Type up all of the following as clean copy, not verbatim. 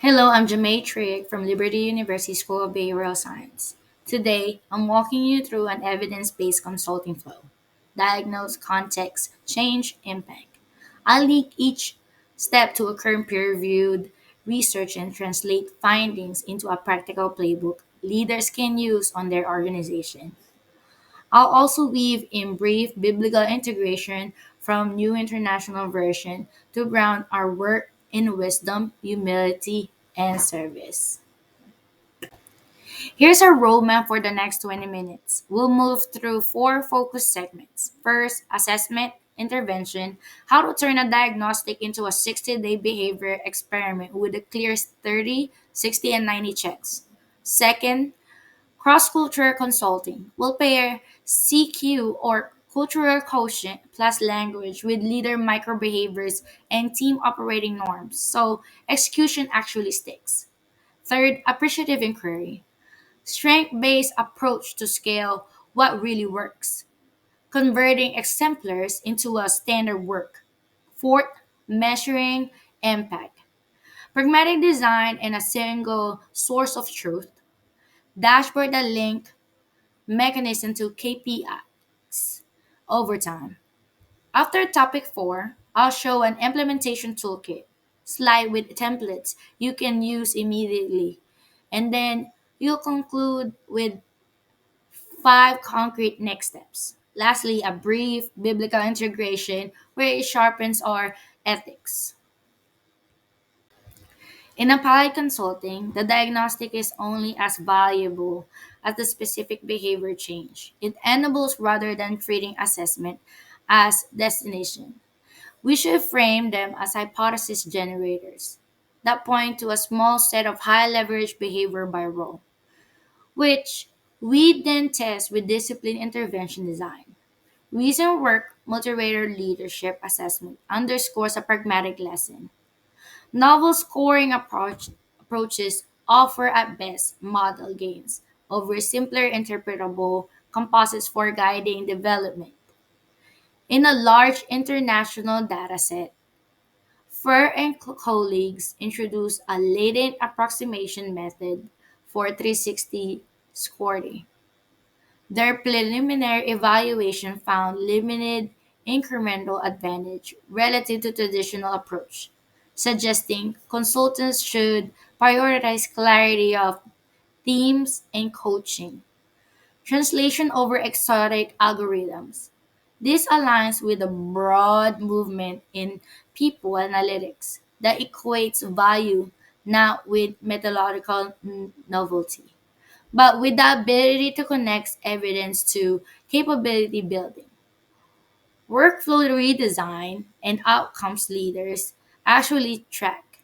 Hello, I'm Jamae Trick from Liberty University School of Behavioral Science. Today, I'm walking you through an evidence based consulting flow: diagnose, context, change, impact. I link each step to a current peer reviewed research and translate findings into a practical playbook leaders can use on their organization. I'll also weave in brief biblical integration from New International Version to ground our work in wisdom, humility, and service. Here's our roadmap for the next 20 minutes. We'll move through four focus segments. First, assessment, intervention, how to turn a diagnostic into a 60-day behavior experiment with a clear 30, 60, and 90 checks. Second, cross-cultural consulting will pair CQ or cultural quotient plus language with leader microbehaviors and team operating norms, so execution actually sticks. Third, appreciative inquiry. Strength-based approach to scale what really works, converting exemplars into a standard work. Fourth, measuring impact. Pragmatic design and a single source of truth. Dashboard that link mechanism to KPIs over time. After topic 4, I'll show an implementation toolkit slide with templates you can use immediately. And then you'll conclude with 5 concrete next steps. Lastly, a brief biblical integration where it sharpens our ethics. In applied consulting, the diagnostic is only as valuable as the specific behavior change. It enables rather than treating assessment as destination. We should frame them as hypothesis generators that point to a small set of high leverage behavior by role, which we then test with discipline intervention design. Recent work, motivator leadership assessment, underscores a pragmatic lesson. Novel approaches offer at best model gains over simpler interpretable composites for guiding development. In a large international dataset, Fur and colleagues introduced a latent approximation method for 360 scoring. Their preliminary evaluation found limited incremental advantage relative to traditional approach, suggesting consultants should prioritize clarity of themes and coaching. Translation over exotic algorithms. This aligns with a broad movement in people analytics that equates value not with methodological novelty, but with the ability to connect evidence to capability building. Workflow redesign and outcomes leaders actually track.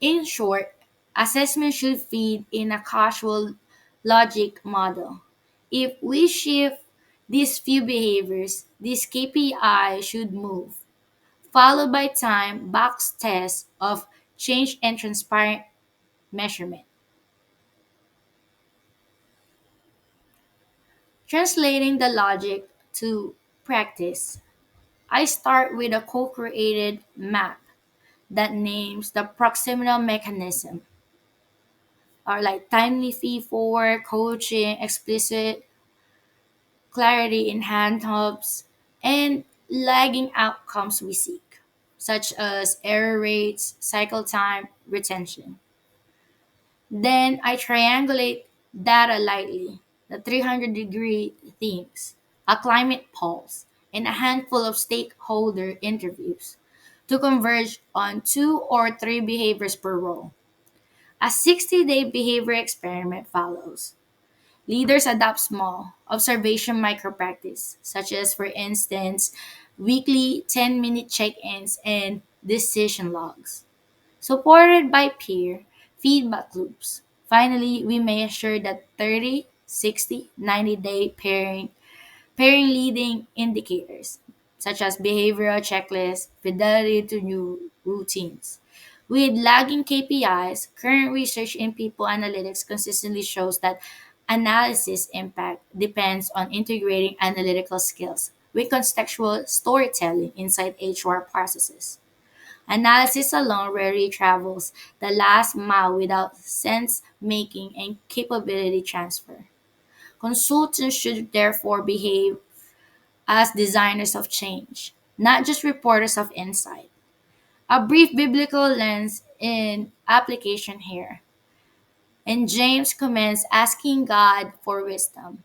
In short, assessment should feed in a causal logic model. If we shift these few behaviors, this KPI should move, followed by time box tests of change and transparent measurement. Translating the logic to practice, I start with a co created map that names the proximal mechanism, or like timely feed forward, coaching, explicit clarity in handhubs, and lagging outcomes we seek, such as error rates, cycle time, retention. Then I triangulate data lightly, the 300-degree themes, a climate pulse, and a handful of stakeholder interviews to converge on 2 or 3 behaviors per role. A 60-day behavior experiment follows. Leaders adopt small observation micro-practice, such as, for instance, weekly 10-minute check-ins and decision logs, supported by peer feedback loops. Finally, we measure the 30, 60, 90-day pairing leading indicators, such as behavioral checklists, fidelity to new routines. With lagging KPIs, current research in people analytics consistently shows that analysis impact depends on integrating analytical skills with contextual storytelling inside HR processes. Analysis alone rarely travels the last mile without sense making and capability transfer. Consultants should therefore behave as designers of change, not just reporters of insight. A brief biblical lens in application here. And James commends asking God for wisdom.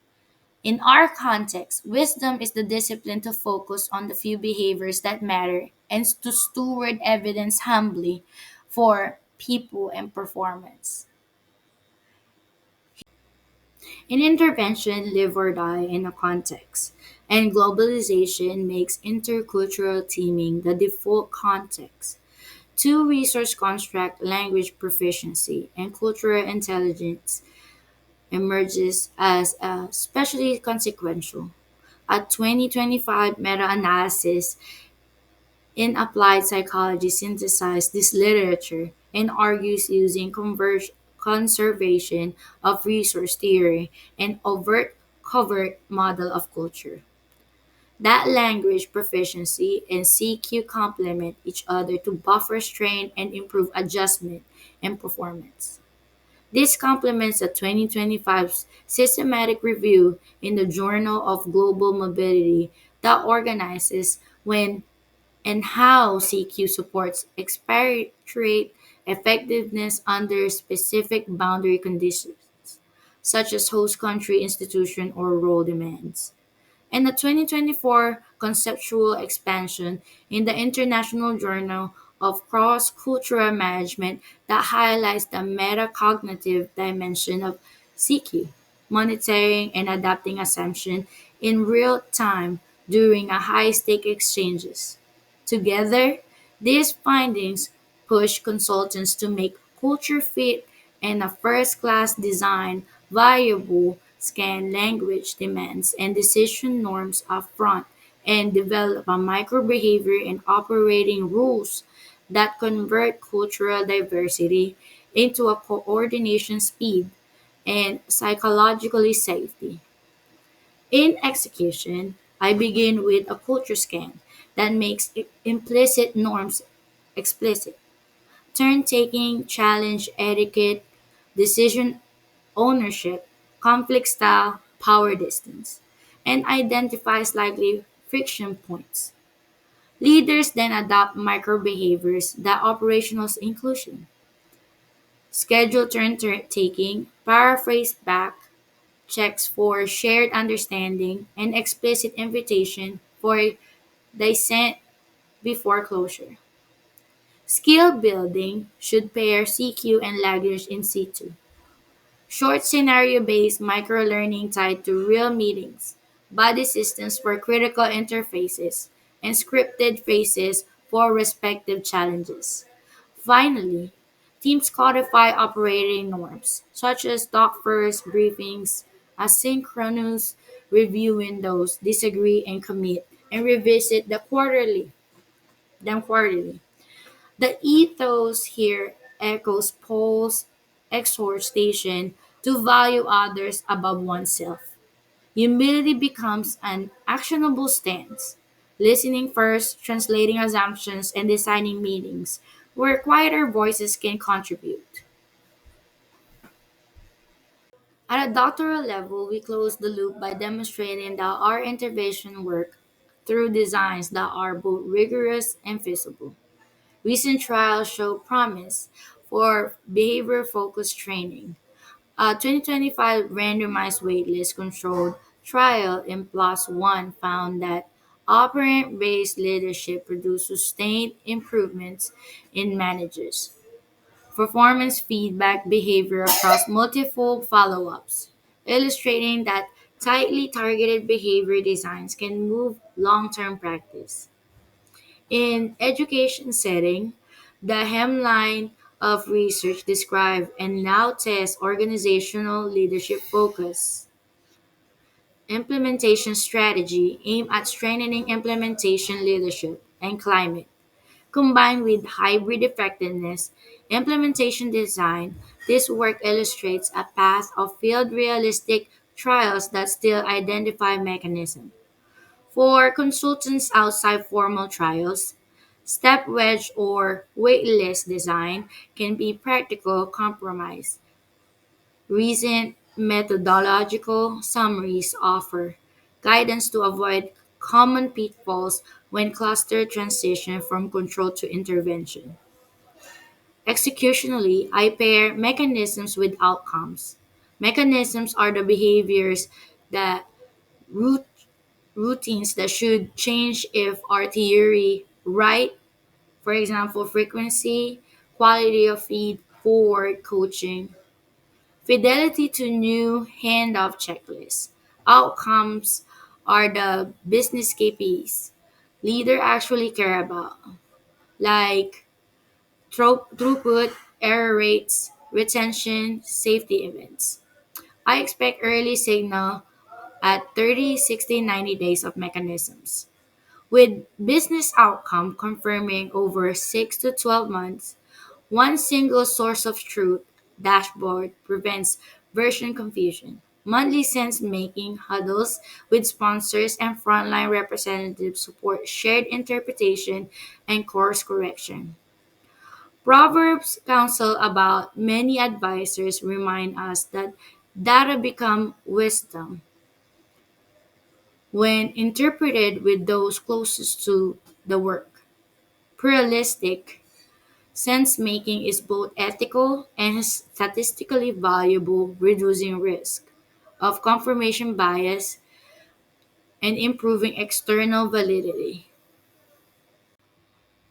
In our context, wisdom is the discipline to focus on the few behaviors that matter and to steward evidence humbly for people and performance. In intervention, live or die in a context, and globalization makes intercultural teaming the default context. Two resource construct language proficiency and cultural intelligence emerges as especially consequential. A 2025 meta-analysis in applied psychology synthesized this literature and argues using conservation of resource theory and overt covert model of culture. That language proficiency and CQ complement each other to buffer strain and improve adjustment and performance. This complements a 2025 systematic review in the Journal of Global Mobility that organizes when and how CQ supports expatriate effectiveness under specific boundary conditions, such as host country institution or role demands and the 2024 conceptual expansion in the International Journal of Cross-Cultural Management that highlights the metacognitive dimension of CQ, monitoring and adapting assumption in real time during a high-stake exchanges. Together, these findings push consultants to make culture fit and a first-class design viable scan language demands and decision norms upfront and develop a micro-behavior and operating rules that convert cultural diversity into a coordination speed and psychologically safety. In execution, I begin with a culture scan that makes implicit norms explicit. Turn taking, challenge etiquette, decision ownership, conflict style, power distance, and identifies likely friction points. Leaders then adopt micro behaviors that operationals inclusion. Schedule taking, paraphrase back, checks for shared understanding, and explicit invitation for dissent before closure. Skill building should pair CQ and language in situ. Short scenario-based microlearning tied to real meetings, body systems for critical interfaces, and scripted phases for respective challenges. Finally, teams codify operating norms, such as doc first briefings, asynchronous review windows, disagree and commit, and revisit them quarterly. The ethos here echoes Paul's exhortation to value others above oneself. Humility becomes an actionable stance. Listening first, translating assumptions, and designing meetings where quieter voices can contribute. At a doctoral level, we close the loop by demonstrating that our intervention work through designs that are both rigorous and feasible. Recent trials show promise for behavior focused training. A 2025 randomized waitlist controlled trial in PLOS One found that operant based leadership produced sustained improvements in managers' performance feedback behavior across multiple follow ups, illustrating that tightly targeted behavior designs can move long term practice. In education setting, the hemline of research describe and now test organizational leadership focus implementation strategy aimed at strengthening implementation leadership and climate. Combined with hybrid effectiveness implementation design, this work illustrates a path of field realistic trials that still identify mechanism. For consultants outside formal trials, Step wedge or waitlist design can be practical compromise. Recent methodological summaries offer guidance to avoid common pitfalls when cluster transition from control to intervention. Executionally, I pair mechanisms with outcomes. Mechanisms are the behaviors that root, routines that should change if our theory right. For example, frequency, quality of feed, forward coaching, fidelity to new handoff checklists. Outcomes are the business KPIs leader actually care about, like throughput, error rates, retention, safety events. I expect early signal at 30, 60, 90 days of mechanisms. With business outcome confirming over 6 to 12 months, one single source of truth dashboard prevents version confusion. Monthly sense making huddles with sponsors and frontline representatives support shared interpretation and course correction. Proverbs counsel about many advisors remind us that data become wisdom when interpreted with those closest to the work. Pluralistic sense making is both ethical and statistically valuable, reducing risk of confirmation bias and improving external validity.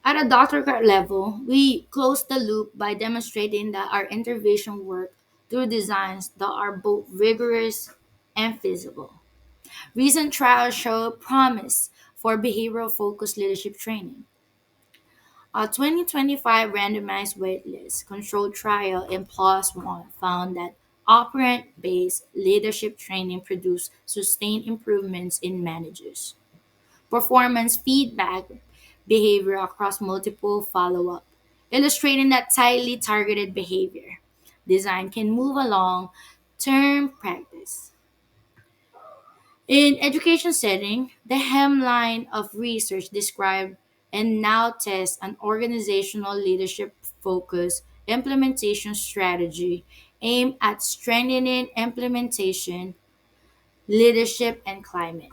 At a doctorate level, we close the loop by demonstrating that our intervention work through designs that are both rigorous and feasible. Recent trials show promise for behavioral focused leadership training. A 2025 randomized waitlist controlled trial in PLOS One found that operant based leadership training produced sustained improvements in managers' performance feedback behavior across multiple follow up, illustrating that tightly targeted behavior design can move along term practice. In education setting, the hemline of research described and now tests an organizational leadership focused implementation strategy aimed at strengthening implementation, leadership, and climate,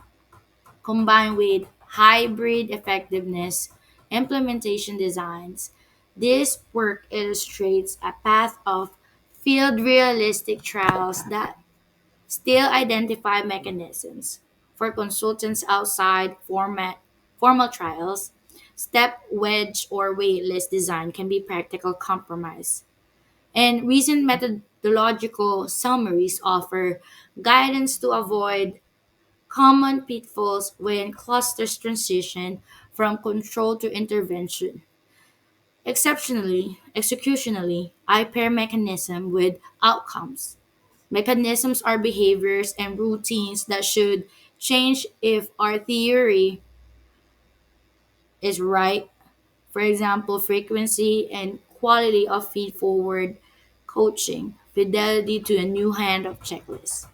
combined with hybrid effectiveness implementation designs. This work illustrates a path of field realistic trials that still identify mechanisms. For consultants outside formal trials, step wedge or waitlist design can be practical compromise. And recent methodological summaries offer guidance to avoid common pitfalls when clusters transition from control to intervention. Executionally, I pair mechanism with outcomes. Mechanisms are behaviors and routines that should change if our theory is right. For example, frequency and quality of feed forward coaching, fidelity to a new hand of checklist.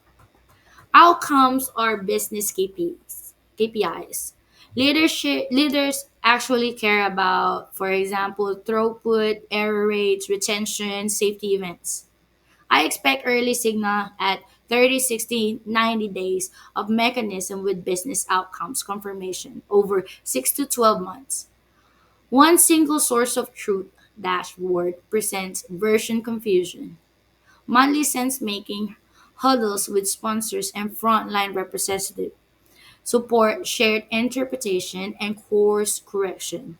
Outcomes are business KPIs. Leaders actually care about, for example, throughput, error rates, retention, safety events. I expect early signal at 30, 60, 90 days of mechanism with business outcomes confirmation over 6 to 12 months. One single source of truth dashboard presents version confusion. Monthly sense making huddles with sponsors and frontline representatives support shared interpretation and course correction.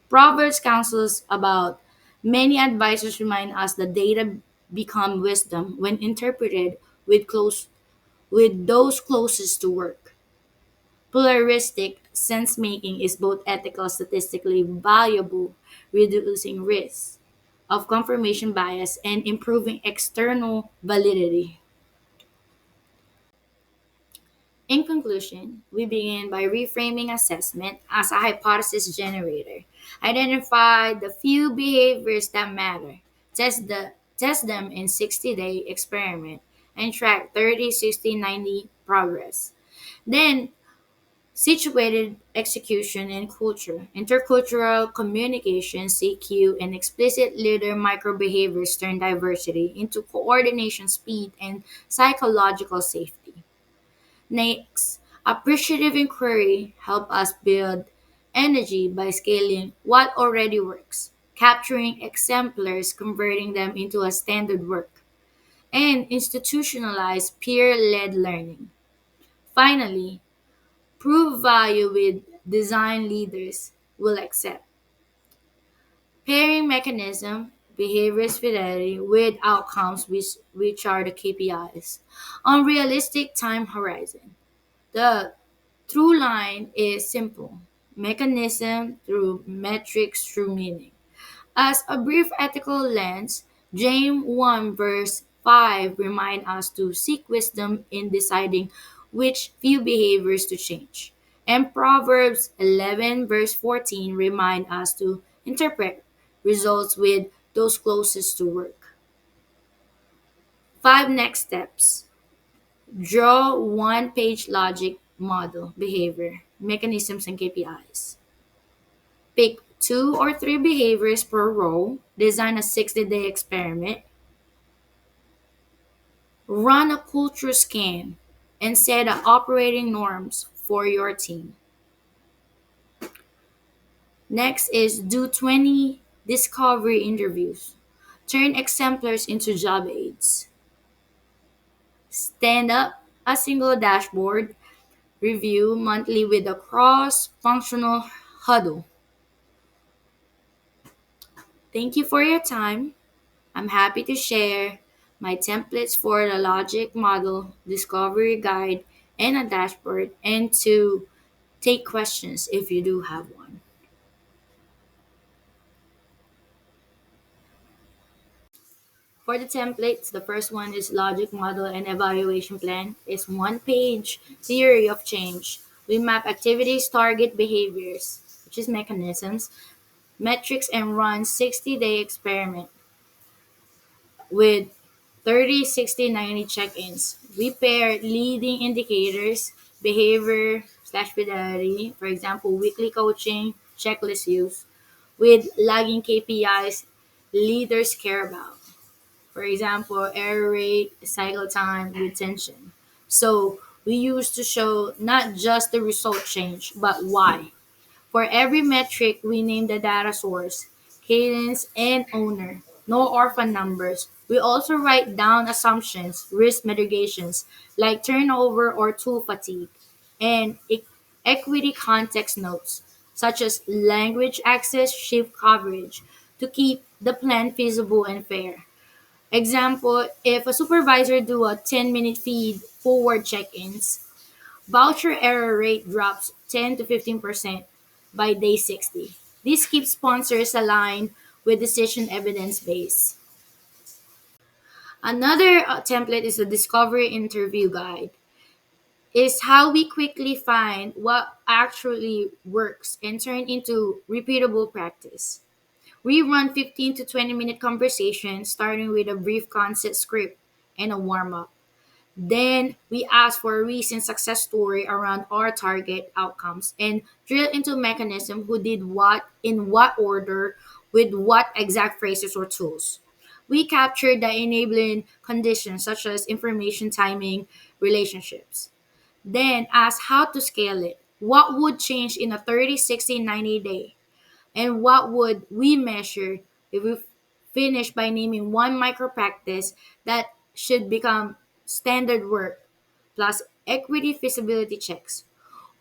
Proverbs counsels about many advisors remind us that data become wisdom when interpreted with those closest to work. Pluralistic sense making is both ethical and statistically valuable, reducing risks of confirmation bias and improving external validity. In conclusion, we begin by reframing assessment as a hypothesis generator. Identify the few behaviors that matter. Test them in 60-day experiment and track 30, 60, 90 progress. Then situated execution and culture, intercultural communication, CQ, and explicit leader microbehaviors turn diversity into coordination, speed, and psychological safety. Next, appreciative inquiry help us build energy by scaling what already works, capturing exemplars, converting them into a standard work, and institutionalize peer-led learning. Finally, prove value with design leaders will accept. Pairing mechanism, behaviors fidelity with outcomes which are the KPIs. On realistic time horizon. The through line is simple. Mechanism through metrics through meaning. As a brief ethical lens, James 1 verse 5 remind us to seek wisdom in deciding which few behaviors to change. And Proverbs 11 verse 14 remind us to interpret results with those closest to work. 5 next steps. Draw one page logic model, behavior, mechanisms, and KPIs. Pick two or three behaviors per row. Design a 60-day experiment. Run a culture scan and set the operating norms for your team. Next is do 20 discovery interviews. Turn exemplars into job aids. Stand up a single dashboard. Review monthly with a cross functional huddle. Thank you for your time. I'm happy to share my templates for the logic model, discovery guide, and a dashboard, and to take questions if you do have one. For the templates, the first one is logic model and evaluation plan. It's one page theory of change. We map activities, target behaviors, which is mechanisms, metrics, and run 60-day experiment with 30, 60, 90 check-ins. We pair leading indicators, behavior slash fidelity, for example, weekly coaching, checklist use, with lagging KPIs leaders care about. For example, error rate, cycle time, retention. So we use to show not just the result change, but why. For every metric, we name the data source, cadence, and owner. No orphan numbers. We also write down assumptions, risk mitigations, like turnover or tool fatigue, and equity context notes, such as language access, shift coverage, to keep the plan feasible and fair. Example, if a supervisor do a 10-minute feed forward check-ins, voucher error rate drops 10 to 15% by day 60. This keeps sponsors aligned with decision evidence base. Another template is the discovery interview guide. Is how we quickly find what actually works and turn into repeatable practice. We run 15 to 20-minute conversations starting with a brief concept script and a warm up. Then we ask for a recent success story around our target outcomes and drill into mechanism who did what in what order with what exact phrases or tools. We capture the enabling conditions such as information, timing, relationships. Then ask how to scale it. What would change in a 30, 60, 90 day? And what would we measure if we finish by naming one micro practice that should become standard work, plus equity feasibility checks?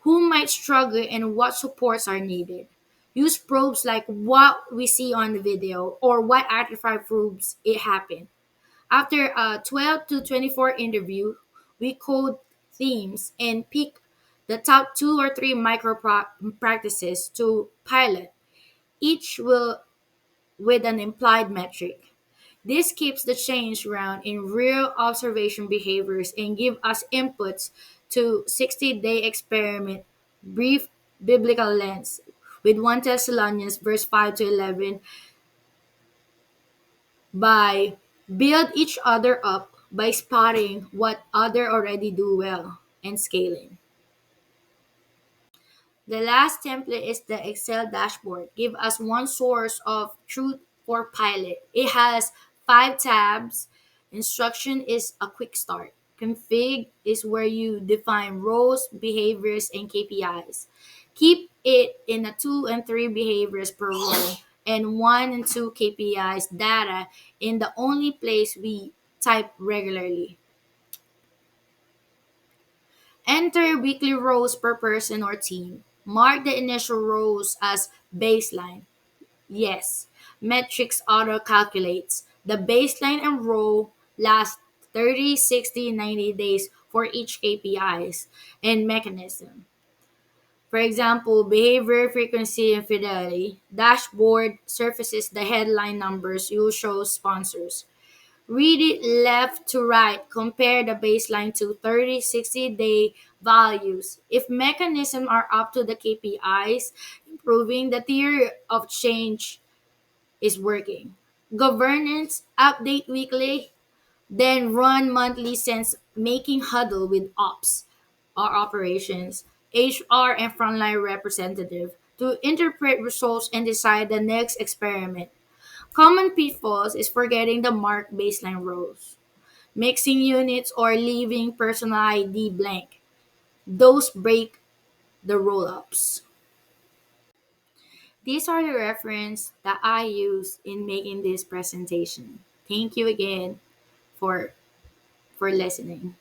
Who might struggle and what supports are needed? Use probes like what we see on the video or what artifact proves it happened. After a 12 to 24 interview, we code themes and pick the top two or three micro practices to pilot, each will with an implied metric. This keeps the change ground in real observation behaviors and give us inputs to 60-day experiment, brief biblical lens with 1 Thessalonians verse 5 to 11 by build each other up by spotting what other already do well and scaling. The last template is the Excel dashboard. Give us one source of truth for pilot. It has 5 tabs. Instruction is a quick start. Config is where you define roles, behaviors, and KPIs. Keep it in a 2 and 3 behaviors per role and 1 and 2 KPIs data in the only place we type regularly. Enter weekly rows per person or team. Mark the initial rows as baseline. Yes, metrics auto calculates. The baseline and row last 30, 60, 90 days for each KPIs and mechanism. For example, behavior, frequency, and fidelity. Dashboard surfaces the headline numbers you show sponsors. Read it left to right. Compare the baseline to 30, 60-day values. If mechanisms are up to the KPIs, improving the theory of change is working. Governance, update weekly, then run monthly since making huddle with ops or operations, HR, and frontline representative to interpret results and decide the next experiment. Common pitfalls is forgetting the mark baseline rows, mixing units, or leaving personal ID blank. Those break the roll-ups. These are the reference that I use in making this presentation. Thank you again for for listening.